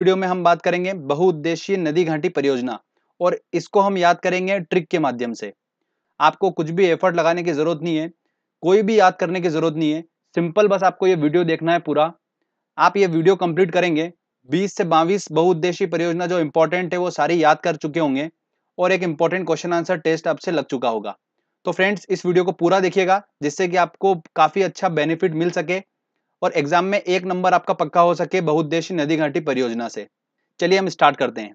Video में हम बात करेंगे बहुउद्देशीय नदी घाटी परियोजना और इसको हम याद करेंगे ट्रिक के माध्यम से। आपको कुछ भी एफर्ट लगाने की जरूरत नहीं है, कोई भी याद करने की जरूरत नहीं है। सिंपल बस आपको ये वीडियो देखना है पूरा। आप ये वीडियो कंप्लीट करेंगे, 20 से 22 बहुउद्देशीय परियोजना जो इंपॉर्टेंट है वो सारी याद कर चुके होंगे और एक इंपॉर्टेंट क्वेश्चन आंसर टेस्ट आपसे लग चुका होगा। तो फ्रेंड्स, इस वीडियो को पूरा देखिएगा जिससे कि आपको काफी अच्छा बेनिफिट मिल सके और एग्जाम में 1 नंबर आपका पक्का हो सके बहुउद्देशीय नदी घाटी परियोजना से। चलिए हम स्टार्ट करते हैं।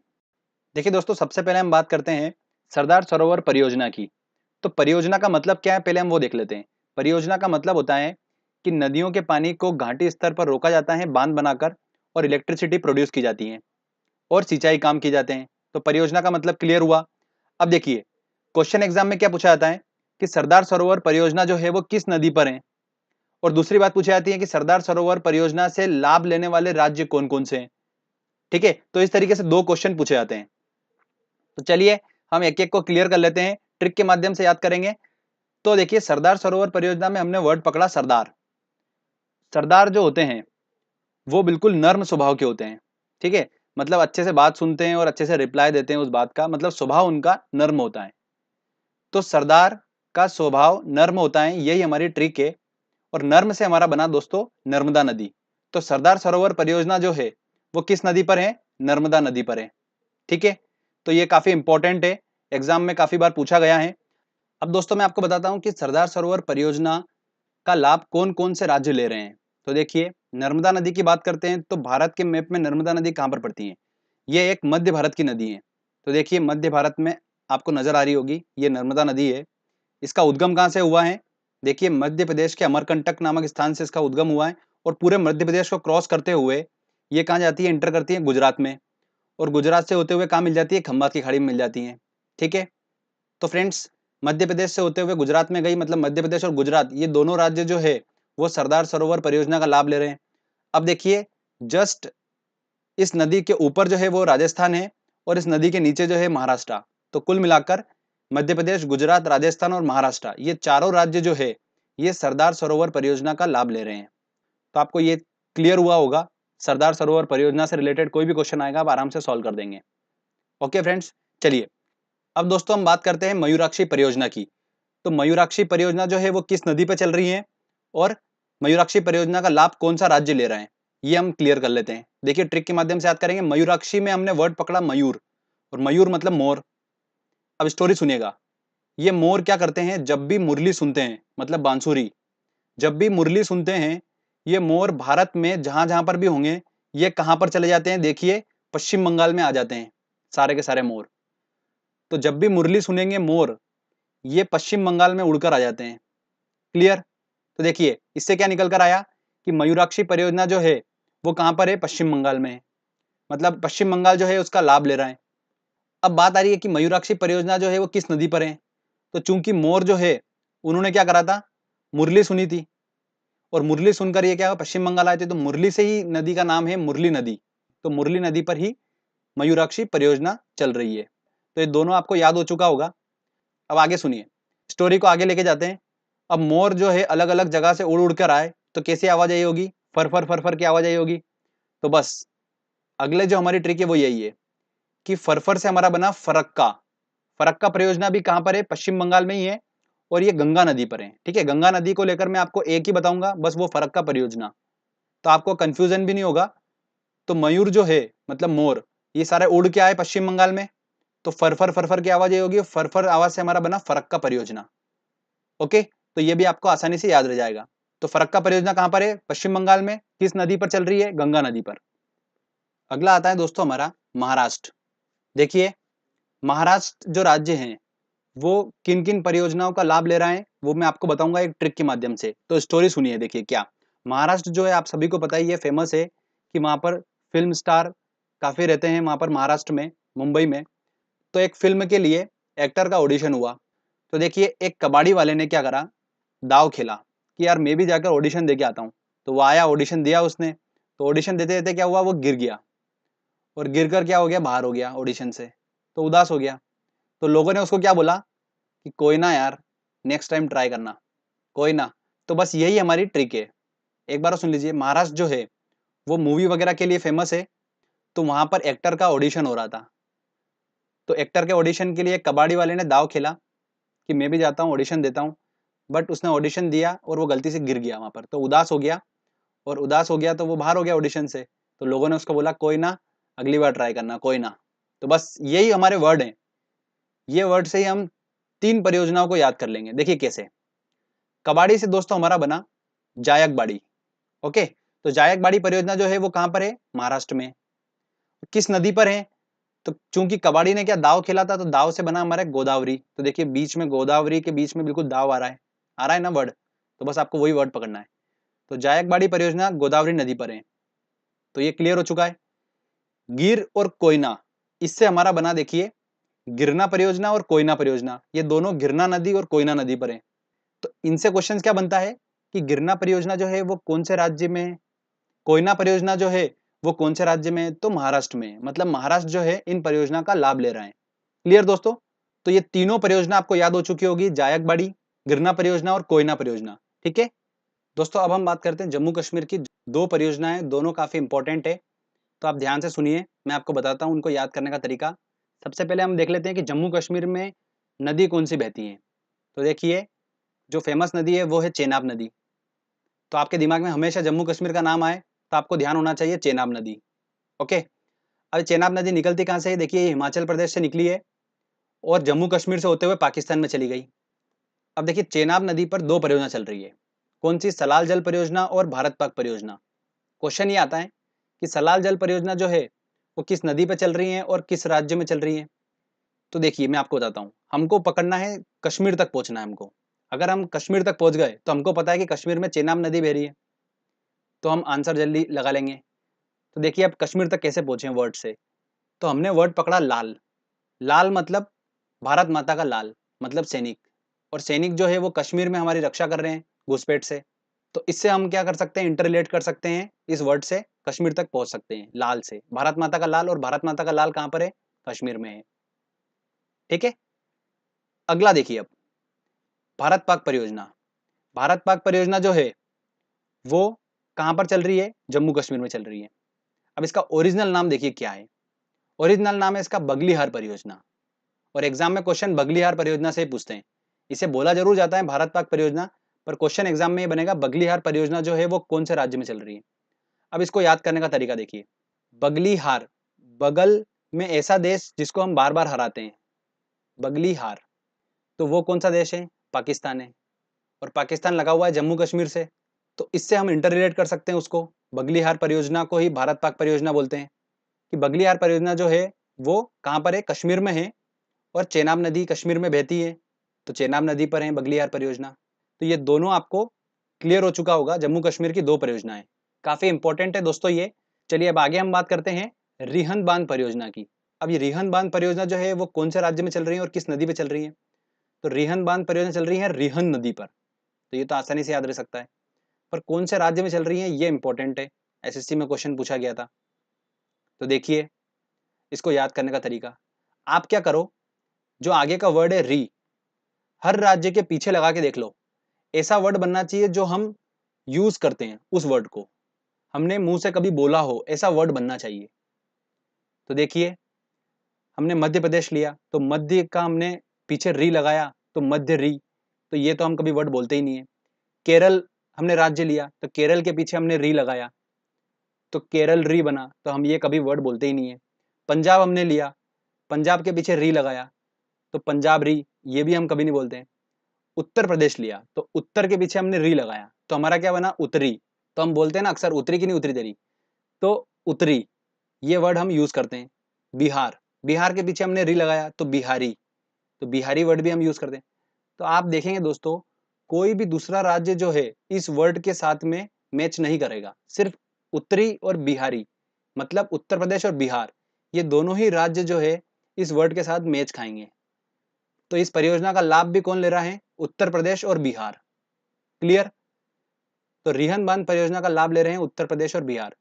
देखिए दोस्तों, सबसे पहले हम बात करते हैं सरदार सरोवर परियोजना की। तो परियोजना का मतलब क्या है, पहले हम वो देख लेते हैं। परियोजना का मतलब होता है कि नदियों के पानी को घाटी स्तर पर रोका जाता है बांध बनाकर, और इलेक्ट्रिसिटी प्रोड्यूस की जाती है और सिंचाई काम किए जाते हैं। तो परियोजना का मतलब क्लियर हुआ। अब देखिए, क्वेश्चन एग्जाम में क्या पूछा जाता है कि सरदार सरोवर परियोजना जो है वो किस नदी पर है, और दूसरी बात पूछी जाती है कि सरदार सरोवर परियोजना से लाभ लेने वाले राज्य कौन कौन से हैं। ठीक है, तो इस तरीके से दो क्वेश्चन पूछे जाते हैं। तो चलिए हम एक एक को क्लियर कर लेते हैं, ट्रिक के माध्यम से याद करेंगे। तो देखिए, सरदार सरोवर परियोजना में हमने वर्ड पकड़ा सरदार। सरदार जो होते हैं वो बिल्कुल नर्म स्वभाव के होते हैं। ठीक है, मतलब अच्छे से बात सुनते हैं और अच्छे से रिप्लाई देते हैं उस बात का, मतलब स्वभाव उनका नर्म होता है। तो सरदार का स्वभाव नर्म होता है, यही हमारी ट्रिक है। और नर्म से हमारा बना दोस्तों नर्मदा नदी। तो सरदार सरोवर परियोजना जो है वो किस नदी पर है, नर्मदा नदी पर है। ठीक है, तो ये काफी इंपॉर्टेंट है, एग्जाम में काफी बार पूछा गया है। अब दोस्तों मैं आपको बताता हूं कि सरदार सरोवर परियोजना का लाभ कौन कौन से राज्य ले रहे हैं। तो देखिए, नर्मदा नदी की बात करते हैं तो भारत के मैप में नर्मदा नदी कहां पर पड़ती है, ये एक मध्य भारत की नदी है। तो देखिए, मध्य भारत में आपको नजर आ रही होगी ये नर्मदा नदी है। इसका उद्गम कहाँ से हुआ है, देखिए मध्य प्रदेश के अमरकंटक नामक स्थान से इसका उद्गम हुआ है, और पूरे मध्य प्रदेश को क्रॉस करते हुए ये कहाँ जाती है, इंटर करती है गुजरात में, और गुजरात से होते हुए कहाँ मिल जाती है, खंबात की खाड़ी में मिल जाती है। ठीक है, तो फ्रेंड्स, मध्य प्रदेश से होते हुए गुजरात में गई, मतलब मध्य प्रदेश और गुजरात ये दोनों राज्य जो है वो सरदार सरोवर परियोजना का लाभ ले रहे हैं। अब देखिए, जस्ट इस नदी के ऊपर जो है वो राजस्थान है, और इस नदी के नीचे जो है महाराष्ट्र। तो कुल मिलाकर मध्य प्रदेश, गुजरात, राजस्थान और महाराष्ट्र ये चारों राज्य जो है ये सरदार सरोवर परियोजना का लाभ ले रहे हैं। तो आपको ये क्लियर हुआ होगा, सरदार सरोवर परियोजना से रिलेटेड कोई भी क्वेश्चन आएगा आप आराम से सॉल्व कर देंगे। ओके फ्रेंड्स, चलिए अब दोस्तों हम बात करते हैं मयूराक्षी परियोजना की। तो मयूराक्षी परियोजना जो है वो किस नदी पर चल रही है, और मयूराक्षी परियोजना का लाभ कौन सा राज्य ले रहा है, ये हम क्लियर कर लेते हैं। देखिए, ट्रिक के माध्यम से याद करेंगे। मयूराक्षी में हमने वर्ड पकड़ा मयूर, और मयूर मतलब मोर। अब स्टोरी सुनिएगा। ये मोर क्या करते हैं, जब भी मुरली सुनते हैं, मतलब बांसुरी, जब भी मुरली सुनते हैं ये मोर भारत में जहां जहां पर भी होंगे ये कहां पर चले जाते हैं, देखिए पश्चिम बंगाल में आ जाते हैं सारे के सारे मोर। तो जब भी मुरली सुनेंगे मोर, ये पश्चिम बंगाल में उड़कर आ जाते हैं। क्लियर। तो देखिए इससे क्या निकल कर आया कि मयूराक्षी परियोजना जो है वो कहां पर है, पश्चिम बंगाल में है। मतलब पश्चिम बंगाल जो है उसका लाभ ले रहा है। अब बात आ रही है कि मयूराक्षी परियोजना जो है वो किस नदी पर है। तो चूंकि मोर जो है उन्होंने क्या करा था, मुरली सुनी थी, और मुरली सुनकर ये क्या पश्चिम बंगाल आए थे, तो मुरली से ही नदी का नाम है मुरली नदी। तो मुरली नदी पर ही मयूराक्षी परियोजना चल रही है। तो ये दोनों आपको याद हो चुका होगा। अब आगे सुनिए, स्टोरी को आगे लेके जाते हैं। अब मोर जो है अलग अलग जगह से उड़ उड़ कर आए तो कैसी आवाज आई होगी, फर फर फर फर की आवाज आई होगी। तो बस अगले जो हमारी ट्रिक है वो यही है कि फरफर से हमारा बना फरक्का। फरक्का परियोजना भी कहां पर है, पश्चिम बंगाल में ही है, और ये गंगा नदी पर है। ठीक है, गंगा नदी को लेकर मैं आपको एक ही बताऊंगा, बस वो फरक्का परियोजना। तो आपको कंफ्यूजन भी नहीं होगा। तो मयूर जो है मतलब मोर, ये सारे उड़ के आए पश्चिम बंगाल में, तो फरफर फरफर की आवाज ये होगी, फरफर आवाज से हमारा बना फरक्का परियोजना। ओके, तो ये भी आपको आसानी से याद रह जाएगा। तो फरक्का परियोजना कहां पर है, पश्चिम बंगाल में, किस नदी पर चल रही है, गंगा नदी पर। अगला आता है दोस्तों हमारा महाराष्ट्र। देखिए, महाराष्ट्र जो राज्य है वो किन किन परियोजनाओं का लाभ ले रहा है वो मैं आपको बताऊंगा एक ट्रिक के माध्यम से। तो स्टोरी सुनिए। देखिए, क्या महाराष्ट्र जो है आप सभी को पता ही है, फेमस है कि वहां पर फिल्म स्टार काफी रहते हैं वहां पर महाराष्ट्र में, मुंबई में। तो एक फिल्म के लिए एक्टर का ऑडिशन हुआ। तो देखिए, एक कबाड़ी वाले ने क्या करा, दाव खेला कि यार मैं भी जाकर ऑडिशन दे के आता हूँ। तो वो आया, ऑडिशन दिया उसने। तो ऑडिशन देते देते क्या हुआ, वो गिर गया, और गिर कर क्या हो गया, बाहर हो गया ऑडिशन से। तो उदास हो गया। तो लोगों ने उसको क्या बोला कि कोई ना यार, नेक्स्ट टाइम ट्राई करना, कोई ना। तो बस यही हमारी ट्रिक है। एक बार सुन लीजिए, महाराष्ट्र जो है वो मूवी वगैरह के लिए फेमस है। तो वहां पर एक्टर का ऑडिशन हो रहा था। तो एक्टर के ऑडिशन के लिए कबाड़ी वाले ने दाव खेला कि मैं भी जाता हूँ ऑडिशन देता हूँ, बट उसने ऑडिशन दिया और वो गलती से गिर गया वहां पर, तो उदास हो गया, और उदास हो गया तो वो बाहर हो गया ऑडिशन से। तो लोगों ने उसको बोला कोई ना, अगली बार ट्राई करना, कोई ना। तो बस यही हमारे वर्ड हैं। ये वर्ड से ही हम 3 परियोजनाओं को याद कर लेंगे। देखिए कैसे। कबाड़ी से दोस्तों हमारा बना जायकबाड़ी। ओके, तो जायकबाड़ी परियोजना जो है वो कहां पर है? महाराष्ट्र में। किस नदी पर है? तो चूंकि कबाड़ी ने क्या दाव खेला था, तो दाव से बना हमारा गोदावरी। तो देखिए बीच में गोदावरी के बीच में बिल्कुल दाव आ रहा है ना वर्ड, तो बस आपको वही वर्ड पकड़ना है। तो जायकबाड़ी परियोजना गोदावरी नदी पर है, तो ये क्लियर हो चुका है। गिर और कोयना, इससे हमारा बना देखिए गिरना परियोजना और कोयना परियोजना। ये दोनों गिरना नदी और कोयना नदी पर है। तो इनसे क्वेश्चन क्या बनता है कि गिरना परियोजना जो है वो कौन से राज्य में है, कोयना परियोजना जो है वो कौन से राज्य में है? तो महाराष्ट्र में है। मतलब महाराष्ट्र जो है इन परियोजना का लाभ ले रहा है। क्लियर दोस्तों? तो ये तीनों परियोजना आपको याद हो चुकी होगी, जायकबाड़ी, गिरना परियोजना और कोयना परियोजना। ठीक है दोस्तों, अब हम बात करते हैं जम्मू कश्मीर की। 2 परियोजनाएं, दोनों काफी इंपॉर्टेंट है, तो आप ध्यान से सुनिए, मैं आपको बताता हूँ उनको याद करने का तरीका। सबसे पहले हम देख लेते हैं कि जम्मू कश्मीर में नदी कौन सी बहती है। तो देखिए जो फेमस नदी है वो है चेनाब नदी। तो आपके दिमाग में हमेशा जम्मू कश्मीर का नाम आए तो आपको ध्यान होना चाहिए चेनाब नदी। ओके, अब चेनाब नदी निकलती कहाँ से है? देखिए ये हिमाचल प्रदेश से निकली है और जम्मू कश्मीर से होते हुए पाकिस्तान में चली गई। अब देखिए चेनाब नदी पर 2 परियोजना चल रही है। कौन सी? सलाल जल परियोजना और भारत पाक परियोजना। क्वेश्चन ये आता है कि सलाल जल परियोजना जो है वो किस नदी पे चल रही है और किस राज्य में चल रही है। तो देखिए मैं आपको बताता हूँ, हमको पकड़ना है, कश्मीर तक पहुंचना है हमको। अगर हम कश्मीर तक पहुंच गए तो हमको पता है कि कश्मीर में चेनाब नदी बह रही है, तो हम आंसर जल्दी लगा लेंगे। तो देखिए अब कश्मीर तक कैसे पहुंचे वर्ड से। तो हमने वर्ड पकड़ा लाल। लाल मतलब भारत माता का लाल, मतलब सैनिक। और सैनिक जो है वो कश्मीर में हमारी रक्षा कर रहे हैं घुसपैठ से। तो इससे हम क्या कर सकते हैं? इंटरलेट कर सकते हैं, इस वर्ड से कश्मीर तक पहुंच सकते हैं लाल से। भारत माता का लाल, और भारत माता का लाल कहां पर है? कश्मीर में है। ठीक है, अगला देखिए अब भारत पाक परियोजना। भारत पाक परियोजना जो है वो कहां पर चल रही है? जम्मू कश्मीर में चल रही है। अब इसका ओरिजिनल नाम देखिए क्या है। ओरिजिनल नाम है इसका बगलीहार परियोजना। और एग्जाम में क्वेश्चन बगलीहार परियोजना से ही पूछते हैं। इसे बोला जरूर जाता है भारत पाक परियोजना, पर क्वेश्चन एग्जाम में ये बनेगा बगलीहार परियोजना जो है वो कौन से राज्य में चल रही है। अब इसको याद करने का तरीका देखिए। बगलीहार, बगल में ऐसा देश जिसको हम बार बार हराते हैं, बगलीहार। तो वो कौन सा देश है? पाकिस्तान है। और पाकिस्तान लगा हुआ है जम्मू कश्मीर से, तो इससे हम इंटर रिलेट कर सकते हैं उसको। बगलीहार परियोजना को ही भारत पाक परियोजना बोलते हैं कि बगलीहार परियोजना जो है वो कहाँ पर है? कश्मीर में है। और चेनाब नदी कश्मीर में बहती है, तो चेनाब नदी पर है बगलीहार परियोजना। तो ये दोनों आपको क्लियर हो चुका होगा, जम्मू कश्मीर की 2 परियोजनाएं। काफी इंपॉर्टेंट है दोस्तों ये। चलिए अब आगे हम बात करते हैं रिहन बांध परियोजना की। अब ये रिहन बांध परियोजना जो है वो कौन से राज्य में चल रही है और किस नदी पे चल रही है? तो रिहन बांध परियोजना चल रही है रिहन नदी पर। तो ये तो आसानी से याद रह सकता है, पर कौन से राज्य में चल रही है ये इंपॉर्टेंट है, एसएससी में क्वेश्चन पूछा गया था। तो देखिए इसको याद करने का तरीका, आप क्या करो, जो आगे का वर्ड है री, हर राज्य के पीछे लगा के देख लो। ऐसा वर्ड बनना चाहिए जो हम यूज करते हैं, उस वर्ड को हमने मुंह से कभी बोला हो, ऐसा वर्ड बनना चाहिए। तो देखिए हमने मध्य प्रदेश लिया, तो मध्य का हमने पीछे री लगाया, तो मध्य री। तो ये तो हम कभी वर्ड बोलते ही नहीं है। केरल हमने राज्य लिया, तो केरल के पीछे हमने री लगाया, तो केरल री बना, तो हम ये कभी वर्ड बोलते ही नहीं है। पंजाब हमने लिया, पंजाब के पीछे री लगाया, तो पंजाब री, ये भी हम कभी नहीं बोलते हैं। उत्तर प्रदेश लिया, तो उत्तर के पीछे हमने री लगाया, तो हमारा क्या बना? उत्तरी। तो हम बोलते हैं ना अक्सर उतरी की नहीं उतरी तेरी, तो उत्तरी, ये वर्ड हम यूज करते हैं। बिहार, बिहार के पीछे हमने री लगाया, तो बिहारी, तो बिहारी वर्ड भी हम यूज करते हैं। तो आप देखेंगे दोस्तों, कोई भी दूसरा राज्य जो है इस वर्ड के साथ में मैच नहीं करेगा, सिर्फ उत्तरी और बिहारी, मतलब उत्तर प्रदेश और बिहार, ये दोनों ही राज्य जो है इस वर्ड के साथ मैच खाएंगे। तो इस परियोजना का लाभ भी कौन ले रहा है? उत्तर प्रदेश और बिहार। क्लियर? तो रिहन बांध परियोजना का लाभ ले रहे हैं उत्तर प्रदेश और बिहार।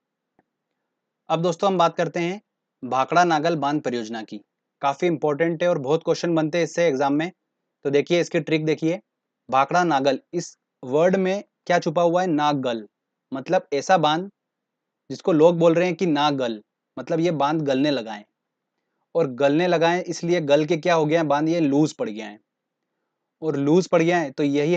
अब दोस्तों हम बात करते हैं भाखड़ा नागल बांध परियोजना की। काफी इंपॉर्टेंट है और बहुत क्वेश्चन बनते हैं इससे एग्जाम में। तो देखिए इसकी ट्रिक देखिए। भाखड़ा नागल, इस वर्ड में क्या छुपा हुआ है? नागल, मतलब ऐसा बांध जिसको लोग बोल रहे हैं कि नागल, मतलब ये बांध गलने लगा है और गलने लगा है इसलिए गल के क्या हो गया है बांध ये लूज पड़ गया है और लूज पड़ गया है तो यही